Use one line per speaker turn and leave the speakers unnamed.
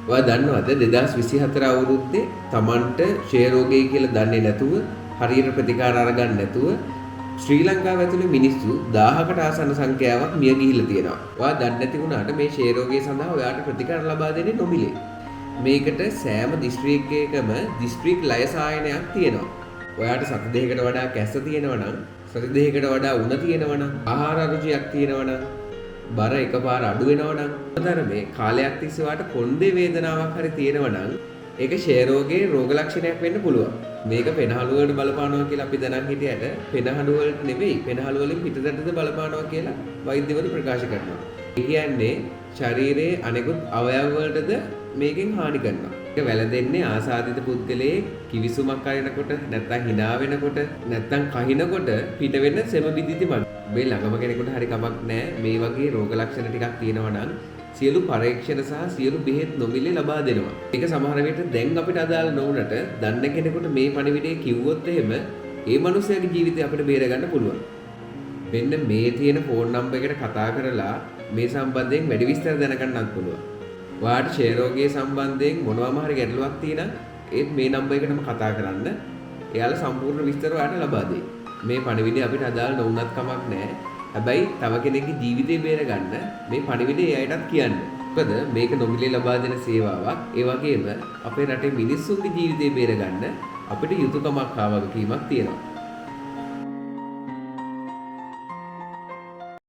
ඔයා දන්නවද 2024 අවුරුද්දේ Tamanට ක්ෂය රෝගය කියලා දන්නේ නැතුව හරියට ප්‍රතිකාර අරගන්න නැතුව ශ්‍රී ලංකාව ඇතුලේ මිනිස්සු 1000කට ආසන්න සංඛ්‍යාවක් මිය ගිහිල්ලා තියෙනවා. ඔයා දන්නේ නැති වුණාට මේ ක්ෂය රෝගය සඳහා ඔයාට ප්‍රතිකාර ලබා දෙන්නේ නොමිලේ. මේකට සෑම දිස්ත්‍රික්කයකම දිස්ත්‍රික් ලය සායනයක් තියෙනවා. ඔයාට සති දෙකකට වඩා කැස්ස තියෙනවා නම්, සති දෙකකට වඩා උණ තියෙනවා නම්, ආහාර අරුචියක් තියෙනවා නම්, බර එකපාර අඩු වෙනවා නම්, අතර මේ කාලයක් තිස්සේ වාට කොණ්ඩේ වේදනාවක් හරි තියෙනවා නම් ඒක ක්ෂය රෝගයේ රෝග ලක්ෂණයක් වෙන්න පුළුවන්. මේක පෙනහළු වලට බලපානවා කියලා අපි දැනන් හිටියට පෙනහළු වලට නෙවෙයි පෙනහළු වලින් පිටතටද බලපානවා කියලා වෛද්‍යවරු ප්‍රකාශ කරනවා. ඒ කියන්නේ ශරීරයේ අනෙකුත් අවයව වලටද මේකෙන් හානි කරනවා. ඒක වැළඳෙන්නේ ආසාදිත පුද්ගලයේ කිවිසුමක් අරිනකොට නැත්නම් hina වෙනකොට නැත්නම් කහිනකොට පිට වෙන සෙම බිදිති මත. මේ ළඟම කෙනෙකුට හරි කමක් නැහැ මේ වගේ රෝග ලක්ෂණ ටිකක් තියෙනවා නම් සියලු පරීක්ෂණ සහ සියලු බෙහෙත් නොමිලේ ලබා දෙනවා. ඒක සමහර විට දැන් අපිට අදාළ නොවුනට දන්න කෙනෙකුට මේ පණිවිඩය කිව්වොත් එහෙම ඒ මනුස්සයාගේ ජීවිතය අපිට බේර ගන්න පුළුවන්. මෙන්න මේ තියෙන ෆෝන් නම්බර් එකට කතා කරලා මේ සම්බන්ධයෙන් වැඩි විස්තර දැනගන්නත් පුළුවන්. ඔයාට ක්ෂය රෝගය සම්බන්ධයෙන් මොනවාම හරි ගැටලුවක් තියෙනම් ඒත් මේ නම්බර් එකටම කතා කරන්න. එයාලා සම්පූර්ණ විස්තර ඔයාලට ලබා දෙයි. මේ පණිවිඩය අපිට අදාළ නොවුනත් කමක් නැහැ. හැබැයි තව කෙනෙක්ගේ ජීවිතේ බේර ගන්න මේ පණිවිඩය එයාටත් කියන්න. මොකද මේක නොමිලේ ලබා දෙන සේවාවක්. ඒ වගේම අපේ රටේ මිනිස්සුන්ගේ ජීවිතේ බේර ගන්න අපිට යුතුයකමක් ආ වගකීමක් තියෙනවා.